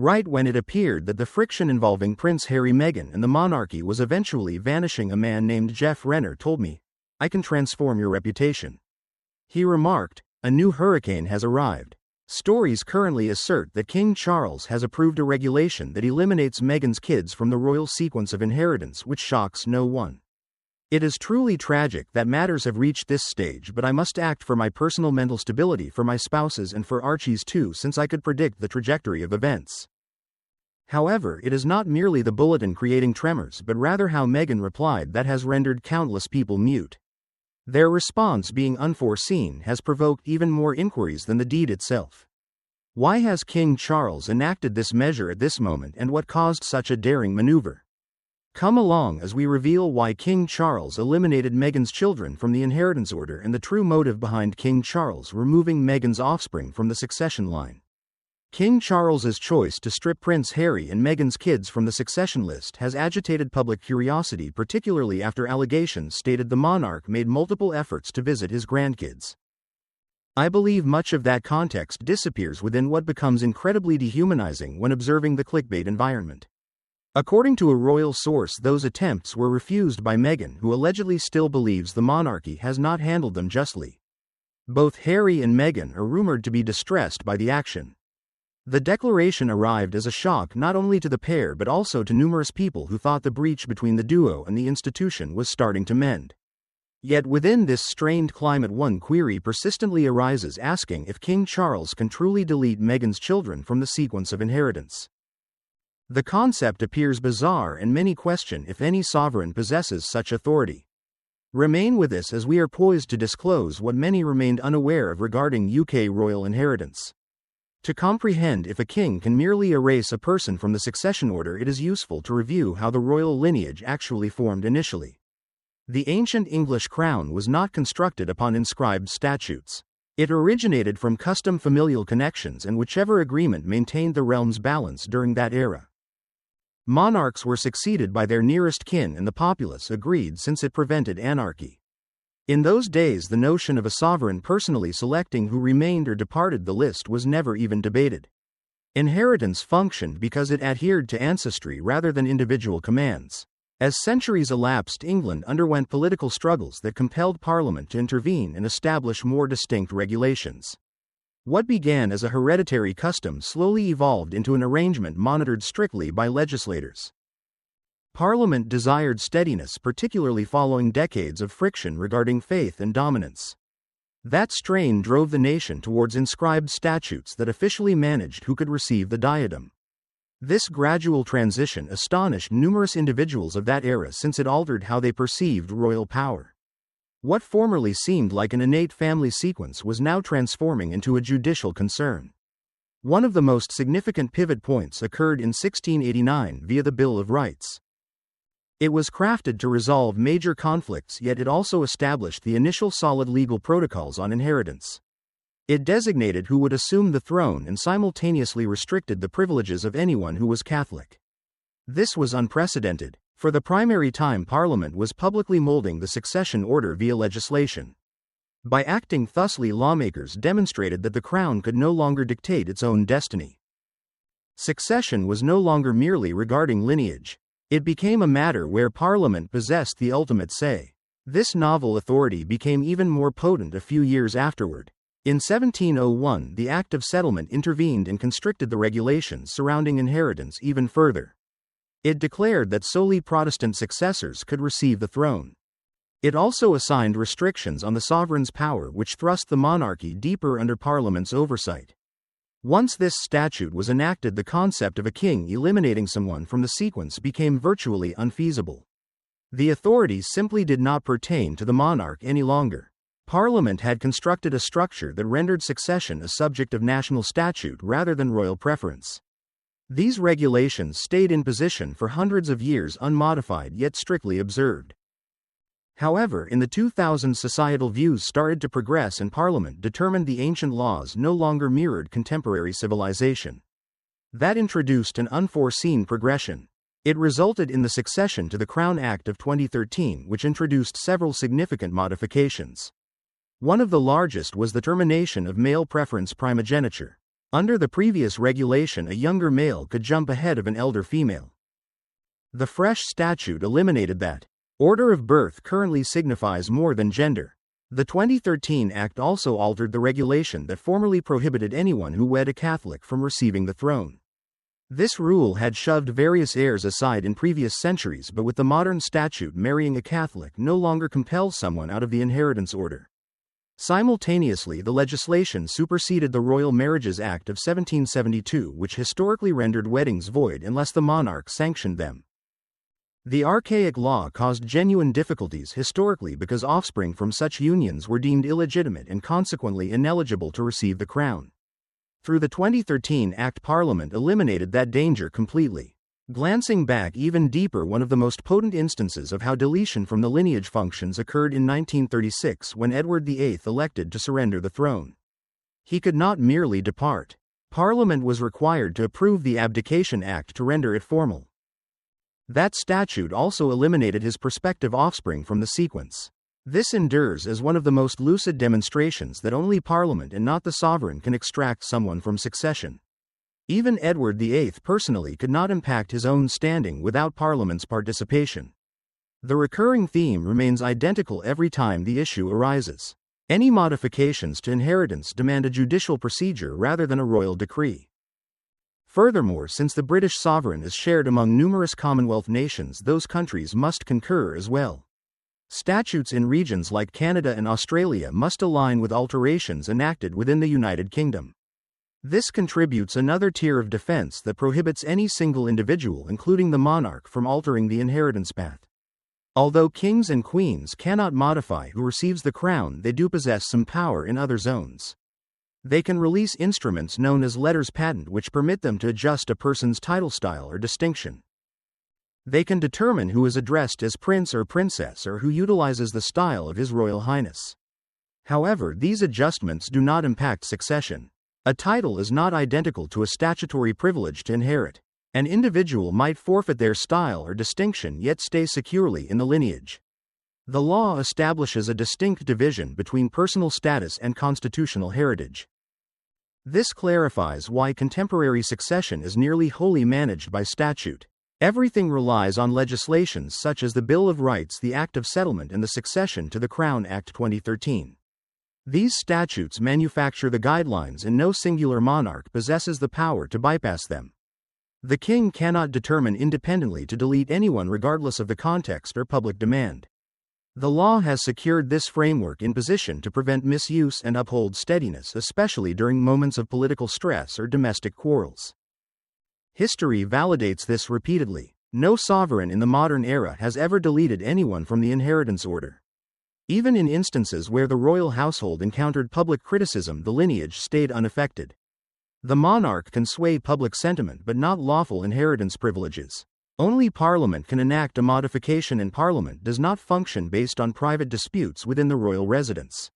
Right when it appeared that the friction involving Prince Harry, Meghan, and the monarchy was eventually vanishing, a man named Jeff Renner told me, "I can transform your reputation." He remarked, "A new hurricane has arrived. Stories currently assert that King Charles has approved a regulation that eliminates Meghan's kids from the royal sequence of inheritance, which shocks no one. It is truly tragic that matters have reached this stage, but I must act for my personal mental stability, for my spouse's, and for Archie's too, since I could predict the trajectory of events." However, it is not merely the bulletin creating tremors, but rather how Meghan replied that has rendered countless people mute. Their response, being unforeseen, has provoked even more inquiries than the deed itself. Why has King Charles enacted this measure at this moment, and what caused such a daring maneuver? Come along as we reveal why King Charles eliminated Meghan's children from the inheritance order and the true motive behind King Charles removing Meghan's offspring from the succession line. King Charles's choice to strip Prince Harry and Meghan's kids from the succession list has agitated public curiosity, particularly after allegations stated the monarch made multiple efforts to visit his grandkids. I believe much of that context disappears within what becomes incredibly dehumanizing when observing the clickbait environment. According to a royal source, those attempts were refused by Meghan, who allegedly still believes the monarchy has not handled them justly. Both Harry and Meghan are rumored to be distressed by the action. The declaration arrived as a shock not only to the pair but also to numerous people who thought the breach between the duo and the institution was starting to mend. Yet within this strained climate, one query persistently arises, asking if King Charles can truly delete Meghan's children from the sequence of inheritance. The concept appears bizarre, and many question if any sovereign possesses such authority. Remain with us as we are poised to disclose what many remained unaware of regarding UK royal inheritance. To comprehend if a king can merely erase a person from the succession order, it is useful to review how the royal lineage actually formed initially. The ancient English crown was not constructed upon inscribed statutes. It originated from custom familial connections and whichever agreement maintained the realm's balance during that era. Monarchs were succeeded by their nearest kin, and the populace agreed since it prevented anarchy. In those days, the notion of a sovereign personally selecting who remained or departed the list was never even debated. Inheritance functioned because it adhered to ancestry rather than individual commands. As centuries elapsed, England underwent political struggles that compelled Parliament to intervene and establish more distinct regulations. What began as a hereditary custom slowly evolved into an arrangement monitored strictly by legislators. Parliament desired steadiness, particularly following decades of friction regarding faith and dominance. That strain drove the nation towards inscribed statutes that officially managed who could receive the diadem. This gradual transition astonished numerous individuals of that era, since it altered how they perceived royal power. What formerly seemed like an innate family sequence was now transforming into a judicial concern. One of the most significant pivot points occurred in 1689 via the Bill of Rights. It was crafted to resolve major conflicts, yet it also established the initial solid legal protocols on inheritance. It designated who would assume the throne and simultaneously restricted the privileges of anyone who was Catholic. This was unprecedented. For the primary time, Parliament was publicly molding the succession order via legislation. By acting thusly, lawmakers demonstrated that the crown could no longer dictate its own destiny. Succession was no longer merely regarding lineage. It became a matter where Parliament possessed the ultimate say. This novel authority became even more potent a few years afterward. In 1701, the Act of Settlement intervened and constricted the regulations surrounding inheritance even further. It declared that solely Protestant successors could receive the throne. It also assigned restrictions on the sovereign's power, which thrust the monarchy deeper under Parliament's oversight. Once this statute was enacted, the concept of a king eliminating someone from the sequence became virtually unfeasible. The authority simply did not pertain to the monarch any longer. Parliament had constructed a structure that rendered succession a subject of national statute rather than royal preference. These regulations stayed in position for hundreds of years unmodified yet strictly observed. However, in the 2000s, societal views started to progress and Parliament determined the ancient laws no longer mirrored contemporary civilization. That introduced an unforeseen progression. It resulted in the succession to the Crown Act of 2013, which introduced several significant modifications. One of the largest was the termination of male preference primogeniture. Under the previous regulation, a younger male could jump ahead of an elder female. The fresh statute eliminated that. Order of birth currently signifies more than gender. The 2013 Act also altered the regulation that formerly prohibited anyone who wed a Catholic from receiving the throne. This rule had shoved various heirs aside in previous centuries, but with the modern statute, marrying a Catholic no longer compels someone out of the inheritance order. Simultaneously, the legislation superseded the Royal Marriages Act of 1772, which historically rendered weddings void unless the monarch sanctioned them. The archaic law caused genuine difficulties historically because offspring from such unions were deemed illegitimate and consequently ineligible to receive the crown. Through the 2013 Act, Parliament eliminated that danger completely. Glancing back even deeper, one of the most potent instances of how deletion from the lineage functions occurred in 1936 when Edward VIII elected to surrender the throne. He could not merely depart. Parliament was required to approve the Abdication Act to render it formal. That statute also eliminated his prospective offspring from the sequence. This endures as one of the most lucid demonstrations that only Parliament and not the sovereign can extract someone from succession. Even Edward VIII personally could not impact his own standing without Parliament's participation. The recurring theme remains identical every time the issue arises. Any modifications to inheritance demand a judicial procedure rather than a royal decree. Furthermore, since the British sovereign is shared among numerous Commonwealth nations, those countries must concur as well. Statutes in regions like Canada and Australia must align with alterations enacted within the United Kingdom. This contributes another tier of defense that prohibits any single individual, including the monarch, from altering the inheritance path. Although kings and queens cannot modify who receives the crown, they do possess some power in other zones. They can release instruments known as letters patent which permit them to adjust a person's title style or distinction. They can determine who is addressed as prince or princess or who utilizes the style of His Royal Highness. However, these adjustments do not impact succession. A title is not identical to a statutory privilege to inherit. An individual might forfeit their style or distinction yet stay securely in the lineage. The law establishes a distinct division between personal status and constitutional heritage. This clarifies why contemporary succession is nearly wholly managed by statute. Everything relies on legislations such as the Bill of Rights, the Act of Settlement, and the Succession to the Crown Act 2013. These statutes manufacture the guidelines, and no singular monarch possesses the power to bypass them. The king cannot determine independently to delete anyone regardless of the context or public demand. The law has secured this framework in position to prevent misuse and uphold steadiness, especially during moments of political stress or domestic quarrels. History validates this repeatedly. No sovereign in the modern era has ever deleted anyone from the inheritance order. Even in instances where the royal household encountered public criticism, the lineage stayed unaffected. The monarch can sway public sentiment but not lawful inheritance privileges. Only Parliament can enact a modification, and Parliament does not function based on private disputes within the royal residence.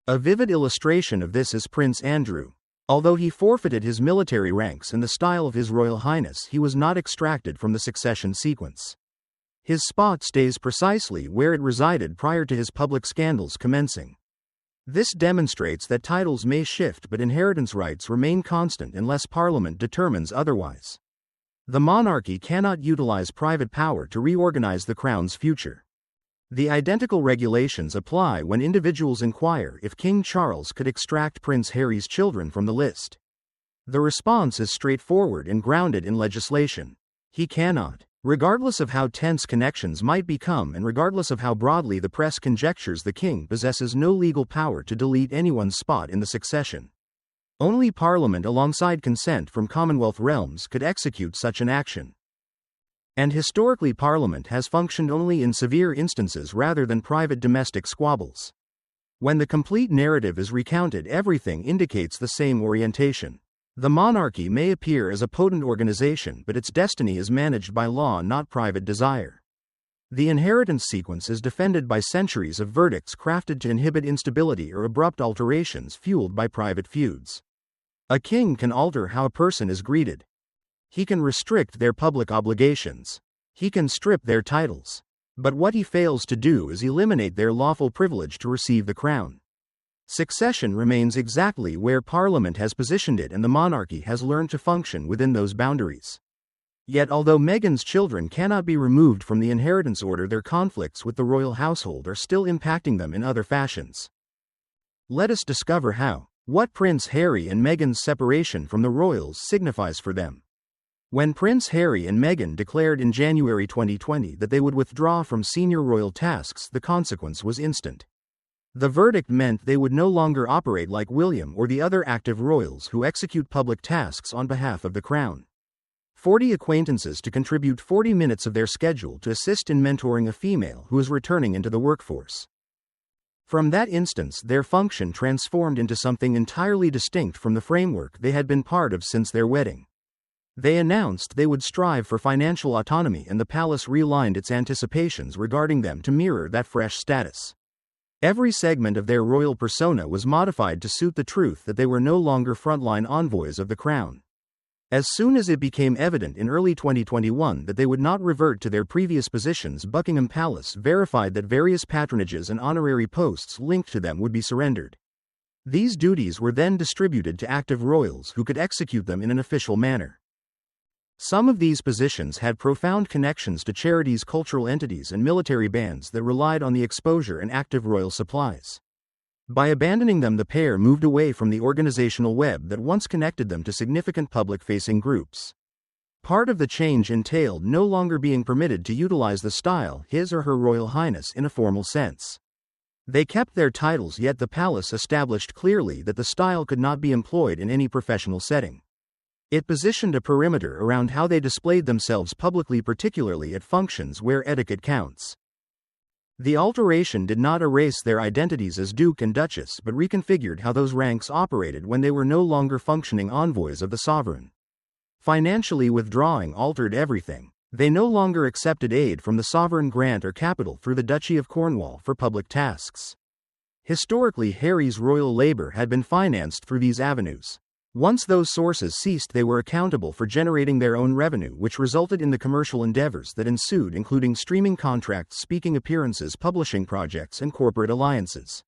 A vivid illustration of this is Prince Andrew. Although he forfeited his military ranks and the style of His Royal Highness, he was not extracted from the succession sequence. His spot stays precisely where it resided prior to his public scandals commencing. This demonstrates that titles may shift but inheritance rights remain constant unless Parliament determines otherwise. The monarchy cannot utilize private power to reorganize the crown's future. The identical regulations apply when individuals inquire if King Charles could extract Prince Harry's children from the list. The response is straightforward and grounded in legislation. He cannot. Regardless of how tense connections might become and regardless of how broadly the press conjectures, the king possesses no legal power to delete anyone's spot in the succession. Only Parliament, alongside consent from Commonwealth realms, could execute such an action. And historically, Parliament has functioned only in severe instances rather than private domestic squabbles. When the complete narrative is recounted, everything indicates the same orientation. The monarchy may appear as a potent organization, but its destiny is managed by law, not private desire. The inheritance sequence is defended by centuries of verdicts crafted to inhibit instability or abrupt alterations fueled by private feuds. A king can alter how a person is greeted. He can restrict their public obligations. He can strip their titles. But what he fails to do is eliminate their lawful privilege to receive the crown. Succession remains exactly where Parliament has positioned it and the monarchy has learned to function within those boundaries. Yet although Meghan's children cannot be removed from the inheritance order, their conflicts with the royal household are still impacting them in other fashions. Let us discover how. What Prince Harry and Meghan's separation from the royals signifies for them. When Prince Harry and Meghan declared in January 2020 that they would withdraw from senior royal tasks, the consequence was instant. The verdict meant they would no longer operate like William or the other active royals who execute public tasks on behalf of the crown. 40 acquaintances to contribute 40 minutes of their schedule to assist in mentoring a female who is returning into the workforce. From that instance, their function transformed into something entirely distinct from the framework they had been part of since their wedding. They announced they would strive for financial autonomy, and the palace realigned its anticipations regarding them to mirror that fresh status. Every segment of their royal persona was modified to suit the truth that they were no longer frontline envoys of the crown. As soon as it became evident in early 2021 that they would not revert to their previous positions, Buckingham Palace verified that various patronages and honorary posts linked to them would be surrendered. These duties were then distributed to active royals who could execute them in an official manner. Some of these positions had profound connections to charities, cultural entities, and military bands that relied on the exposure and active royal supplies. By abandoning them, the pair moved away from the organizational web that once connected them to significant public-facing groups. Part of the change entailed no longer being permitted to utilize the style His or Her Royal Highness in a formal sense. They kept their titles, yet the palace established clearly that the style could not be employed in any professional setting. It positioned a perimeter around how they displayed themselves publicly, particularly at functions where etiquette counts. The alteration did not erase their identities as Duke and Duchess, but reconfigured how those ranks operated when they were no longer functioning envoys of the sovereign. Financially, withdrawing altered everything. They no longer accepted aid from the sovereign grant or capital through the Duchy of Cornwall for public tasks. Historically, Harry's royal labor had been financed through these avenues. Once those sources ceased, they were accountable for generating their own revenue, which resulted in the commercial endeavors that ensued, including streaming contracts, speaking appearances, publishing projects, and corporate alliances.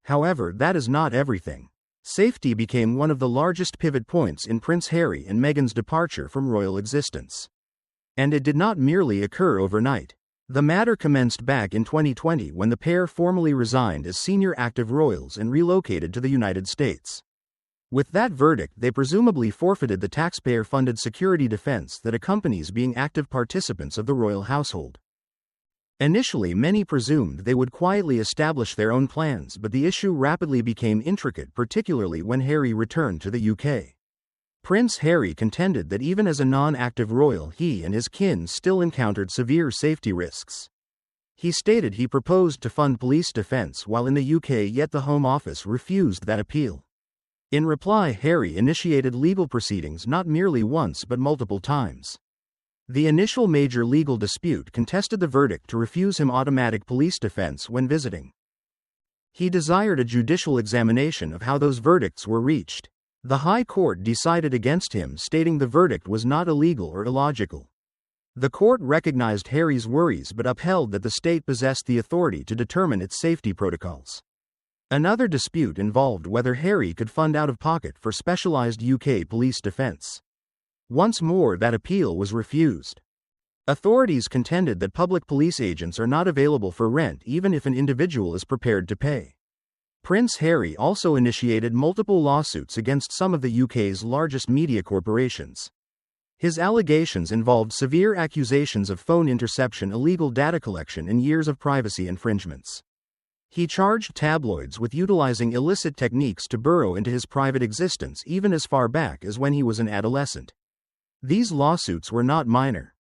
However, that is not everything. Safety became one of the largest pivot points in Prince Harry and Meghan's departure from royal existence. And it did not merely occur overnight. The matter commenced back in 2020 when the pair formally resigned as senior active royals and relocated to the United States. With that verdict, they presumably forfeited the taxpayer-funded security defense that accompanies being active participants of the royal household. Initially, many presumed they would quietly establish their own plans, but the issue rapidly became intricate, particularly when Harry returned to the UK. Prince Harry contended that even as a non-active royal, he and his kin still encountered severe safety risks. He stated he proposed to fund police defense while in the UK, yet the Home Office refused that appeal. In reply, Harry initiated legal proceedings not merely once but multiple times. The initial major legal dispute contested the verdict to refuse him automatic police defense when visiting. He desired a judicial examination of how those verdicts were reached. The High Court decided against him, stating the verdict was not illegal or illogical. The court recognized Harry's worries but upheld that the state possessed the authority to determine its safety protocols. Another dispute involved whether Harry could fund out-of-pocket for specialized UK police defense. Once more, that appeal was refused. Authorities contended that public police agents are not available for rent even if an individual is prepared to pay. Prince Harry also initiated multiple lawsuits against some of the UK's largest media corporations. His allegations involved severe accusations of phone interception, illegal data collection, and years of privacy infringements. He charged tabloids with utilizing illicit techniques to burrow into his private existence even as far back as when he was an adolescent. These lawsuits were not minor.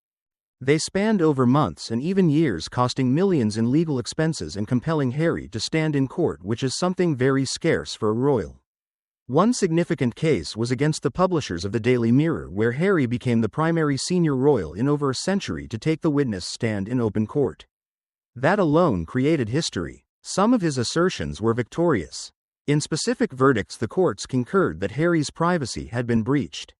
They spanned over months and even years, costing millions in legal expenses and compelling Harry to stand in court, which is something very scarce for a royal. One significant case was against the publishers of the Daily Mirror, where Harry became the primary senior royal in over a century to take the witness stand in open court. That alone created history. Some of his assertions were victorious. In specific verdicts, the courts concurred that Harry's privacy had been breached.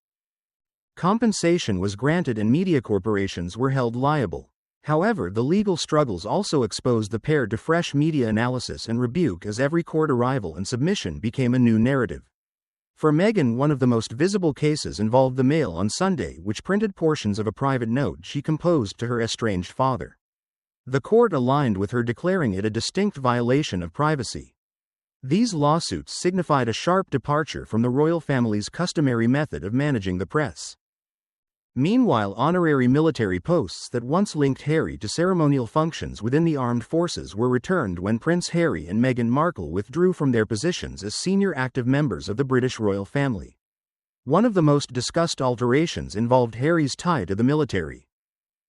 Compensation was granted and media corporations were held liable. However, the legal struggles also exposed the pair to fresh media analysis and rebuke as every court arrival and submission became a new narrative. For Meghan, one of the most visible cases involved the Mail on Sunday, which printed portions of a private note she composed to her estranged father. The court aligned with her, declaring it a distinct violation of privacy. These lawsuits signified a sharp departure from the royal family's customary method of managing the press. Meanwhile, honorary military posts that once linked Harry to ceremonial functions within the armed forces were returned when Prince Harry and Meghan Markle withdrew from their positions as senior active members of the British royal family. One of the most discussed alterations involved Harry's tie to the military.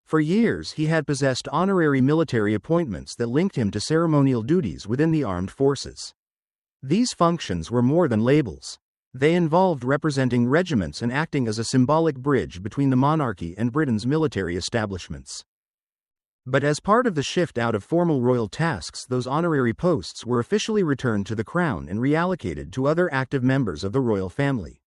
For years, he had possessed honorary military appointments that linked him to ceremonial duties within the armed forces. These functions were more than labels. They involved representing regiments and acting as a symbolic bridge between the monarchy and Britain's military establishments. But as part of the shift out of formal royal tasks, those honorary posts were officially returned to the Crown and reallocated to other active members of the royal family.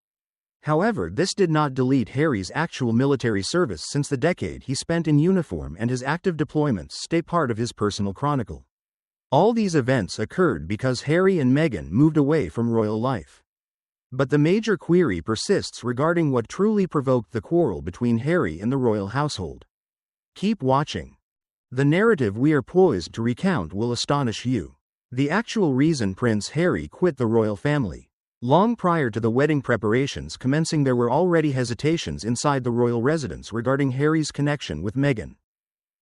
However, this did not delete Harry's actual military service, since the decade he spent in uniform and his active deployments stay part of his personal chronicle. All these events occurred because Harry and Meghan moved away from royal life. But the major query persists regarding what truly provoked the quarrel between Harry and the royal household. Keep watching. The narrative we are poised to recount will astonish you. The actual reason Prince Harry quit the royal family. Long prior to the wedding preparations commencing, there were already hesitations inside the royal residence regarding Harry's connection with Meghan.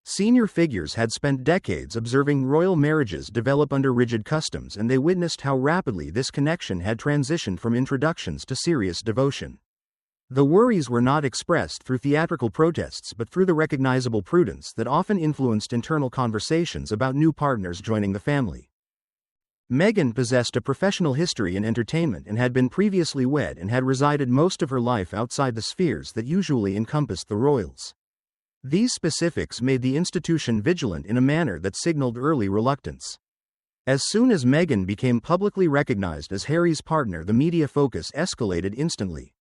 Senior figures had spent decades observing royal marriages develop under rigid customs, and they witnessed how rapidly this connection had transitioned from introductions to serious devotion. The worries were not expressed through theatrical protests but through the recognizable prudence that often influenced internal conversations about new partners joining the family. Meghan possessed a professional history in entertainment and had been previously wed and had resided most of her life outside the spheres that usually encompassed the royals. These specifics made the institution vigilant in a manner that signaled early reluctance. As soon as Meghan became publicly recognized as Harry's partner, the media focus escalated instantly.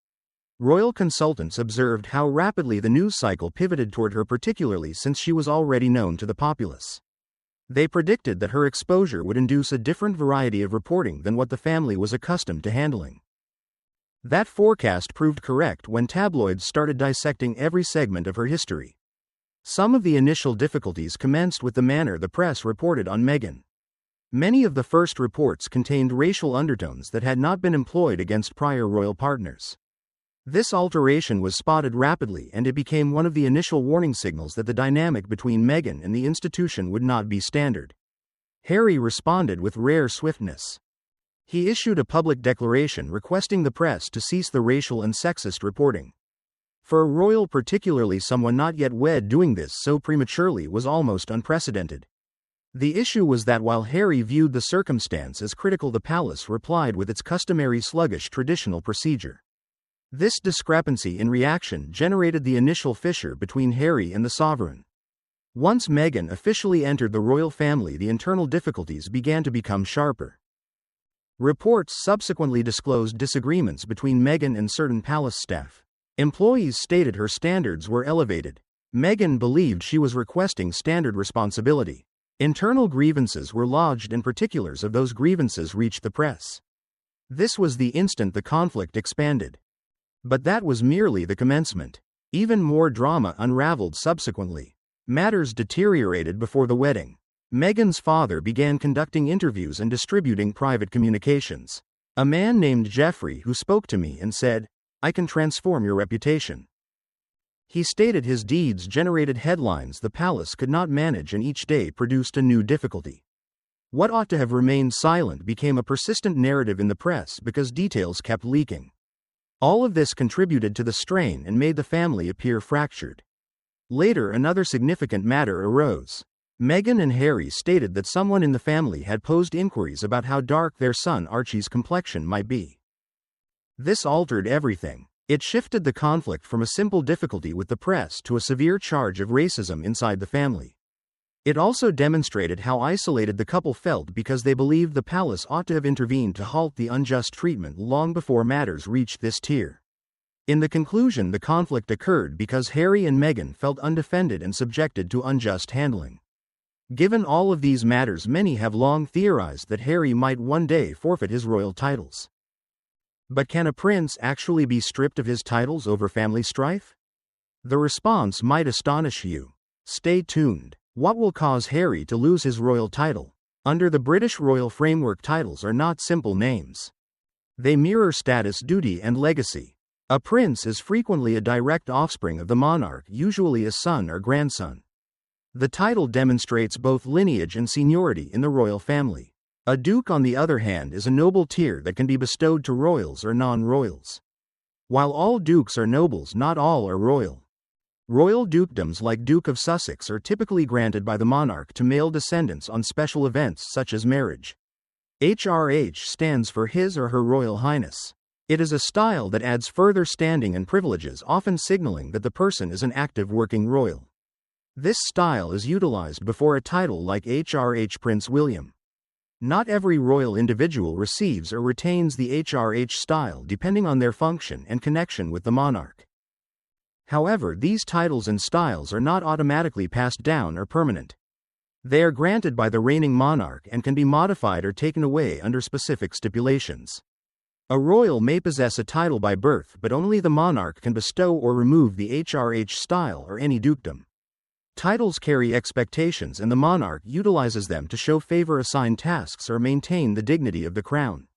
Royal consultants observed how rapidly the news cycle pivoted toward her, particularly since she was already known to the populace. They predicted that her exposure would induce a different variety of reporting than what the family was accustomed to handling. That forecast proved correct when tabloids started dissecting every segment of her history. Some of the initial difficulties commenced with the manner the press reported on Meghan. Many of the first reports contained racial undertones that had not been employed against prior royal partners. This alteration was spotted rapidly, and it became one of the initial warning signals that the dynamic between Meghan and the institution would not be standard. Harry responded with rare swiftness. He issued a public declaration requesting the press to cease the racial and sexist reporting. For a royal, particularly someone not yet wed, doing this so prematurely was almost unprecedented. The issue was that while Harry viewed the circumstance as critical, the palace replied with its customary sluggish traditional procedure. This discrepancy in reaction generated the initial fissure between Harry and the sovereign. Once Meghan officially entered the royal family, the internal difficulties began to become sharper. Reports subsequently disclosed disagreements between Meghan and certain palace staff. Employees stated her standards were elevated. Meghan believed she was requesting standard responsibility. Internal grievances were lodged, and particulars of those grievances reached the press. This was the instant the conflict expanded. But that was merely the commencement. Even more drama unraveled subsequently. Matters deteriorated before the wedding. Meghan's father began conducting interviews and distributing private communications. A man named Jeffrey who spoke to me and said, "I can transform your reputation." He stated his deeds generated headlines the palace could not manage, and each day produced a new difficulty. What ought to have remained silent became a persistent narrative in the press because details kept leaking. All of this contributed to the strain and made the family appear fractured. Later, another significant matter arose. Meghan and Harry stated that someone in the family had posed inquiries about how dark their son Archie's complexion might be. This altered everything. It shifted the conflict from a simple difficulty with the press to a severe charge of racism inside the family. It also demonstrated how isolated the couple felt because they believed the palace ought to have intervened to halt the unjust treatment long before matters reached this tier. In the conclusion, the conflict occurred because Harry and Meghan felt undefended and subjected to unjust handling. Given all of these matters, many have long theorized that Harry might one day forfeit his royal titles. But can a prince actually be stripped of his titles over family strife? The response might astonish you. Stay tuned. What will cause Harry to lose his royal title? Under the British royal framework, titles are not simple names. They mirror status, duty, and legacy. A prince is frequently a direct offspring of the monarch, usually a son or grandson. The title demonstrates both lineage and seniority in the royal family. A duke, on the other hand, is a noble tier that can be bestowed to royals or non-royals. While all dukes are nobles, not all are royal. Royal dukedoms like Duke of Sussex are typically granted by the monarch to male descendants on special events such as marriage. HRH stands for His or Her Royal Highness. It is a style that adds further standing and privileges, often signaling that the person is an active working royal. This style is utilized before a title like HRH Prince William. Not every royal individual receives or retains the HRH style depending on their function and connection with the monarch. However, these titles and styles are not automatically passed down or permanent. They are granted by the reigning monarch and can be modified or taken away under specific stipulations. A royal may possess a title by birth, but only the monarch can bestow or remove the HRH style or any dukedom. Titles carry expectations, and the monarch utilizes them to show favor, assign tasks, or maintain the dignity of the crown.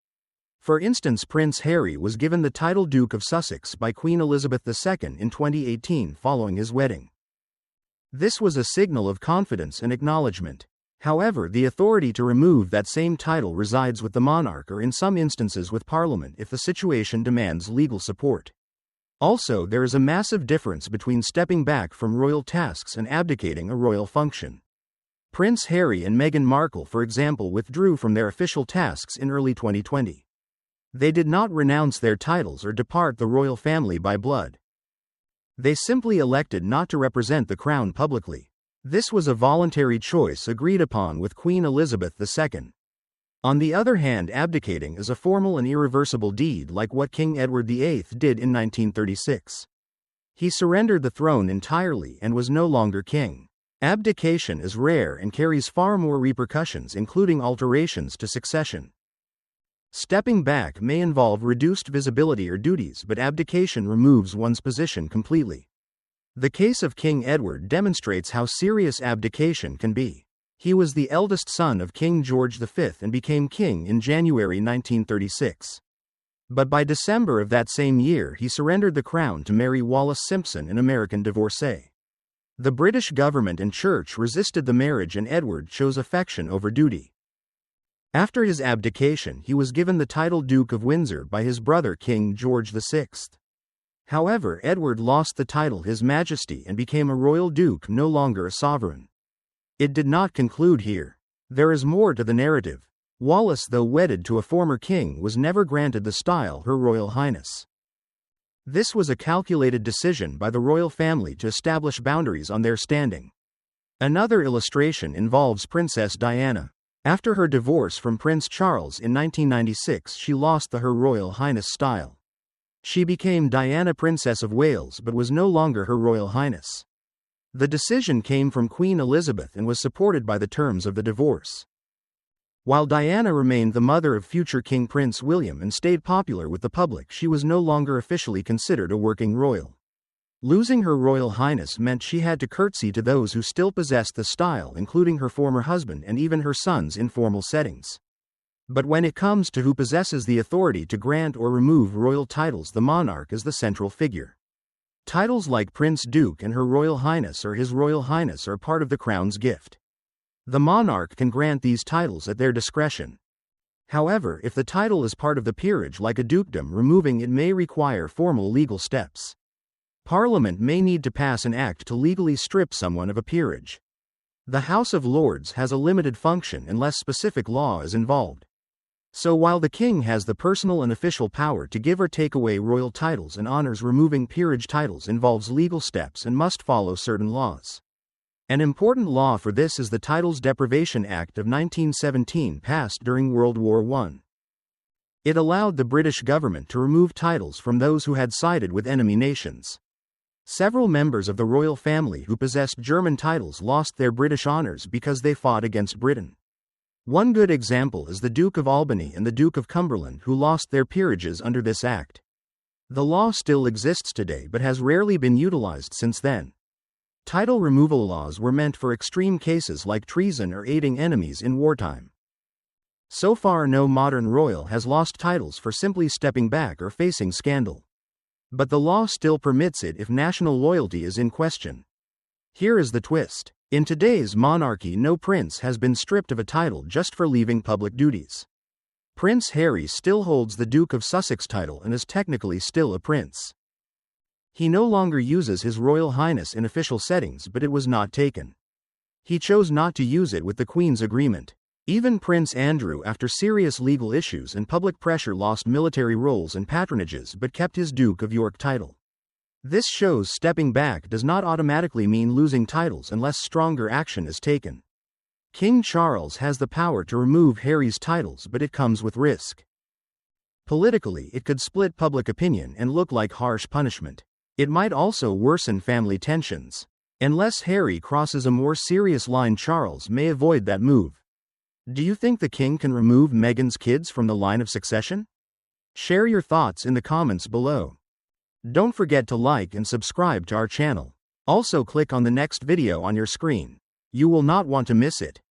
For instance, Prince Harry was given the title Duke of Sussex by Queen Elizabeth II in 2018 following his wedding. This was a signal of confidence and acknowledgement. However, the authority to remove that same title resides with the monarch, or in some instances with Parliament if the situation demands legal support. Also, there is a massive difference between stepping back from royal tasks and abdicating a royal function. Prince Harry and Meghan Markle, for example, withdrew from their official tasks in early 2020. They did not renounce their titles or depart the royal family by blood. They simply elected not to represent the crown publicly. This was a voluntary choice agreed upon with Queen Elizabeth II. On the other hand, abdicating is a formal and irreversible deed, like what King Edward VIII did in 1936. He surrendered the throne entirely and was no longer king. Abdication is rare and carries far more repercussions, including alterations to succession. Stepping back may involve reduced visibility or duties, but abdication removes one's position completely. The case of King Edward demonstrates how serious abdication can be. He was the eldest son of King George V and became king in January 1936. But by December of that same year, he surrendered the crown to Mary Wallace Simpson, an American divorcee. The British government and church resisted the marriage, and Edward chose affection over duty. After his abdication, he was given the title Duke of Windsor by his brother King George VI. However, Edward lost the title His Majesty and became a royal duke, no longer a sovereign. It did not conclude here. There is more to the narrative. Wallace, though wedded to a former king, was never granted the style Her Royal Highness. This was a calculated decision by the royal family to establish boundaries on their standing. Another illustration involves Princess Diana. After her divorce from Prince Charles in 1996, she lost the Her Royal Highness style. She became Diana, Princess of Wales, but was no longer Her Royal Highness. The decision came from Queen Elizabeth and was supported by the terms of the divorce. While Diana remained the mother of future King Prince William and stayed popular with the public, she was no longer officially considered a working royal. Losing Her Royal Highness meant she had to curtsy to those who still possessed the style, including her former husband and even her sons in formal settings. But when it comes to who possesses the authority to grant or remove royal titles, the monarch is the central figure. Titles like Prince Duke and Her Royal Highness or His Royal Highness are part of the crown's gift. The monarch can grant these titles at their discretion. However, if the title is part of the peerage like a dukedom, removing it may require formal legal steps. Parliament may need to pass an act to legally strip someone of a peerage. The House of Lords has a limited function unless specific law is involved. So while the king has the personal and official power to give or take away royal titles and honors, removing peerage titles involves legal steps and must follow certain laws. An important law for this is the Titles Deprivation Act of 1917, passed during World War I. It allowed the British government to remove titles from those who had sided with enemy nations. Several members of the royal family who possessed German titles lost their British honours because they fought against Britain. One good example is the Duke of Albany and the Duke of Cumberland, who lost their peerages under this act. The law still exists today but has rarely been utilized since then. Title removal laws were meant for extreme cases like treason or aiding enemies in wartime. So far, no modern royal has lost titles for simply stepping back or facing scandal. But the law still permits it if national loyalty is in question. Here is the twist. In today's monarchy, no prince has been stripped of a title just for leaving public duties. Prince Harry still holds the Duke of Sussex title and is technically still a prince. He no longer uses His Royal Highness in official settings, but it was not taken. He chose not to use it with the Queen's agreement. Even Prince Andrew, after serious legal issues and public pressure, lost military roles and patronages but kept his Duke of York title. This shows stepping back does not automatically mean losing titles unless stronger action is taken. King Charles has the power to remove Harry's titles, but it comes with risk. Politically, it could split public opinion and look like harsh punishment. It might also worsen family tensions. Unless Harry crosses a more serious line, Charles may avoid that move. Do you think the king can remove Meghan's kids from the line of succession? Share your thoughts in the comments below. Don't forget to like and subscribe to our channel. Also click on the next video on your screen. You will not want to miss it.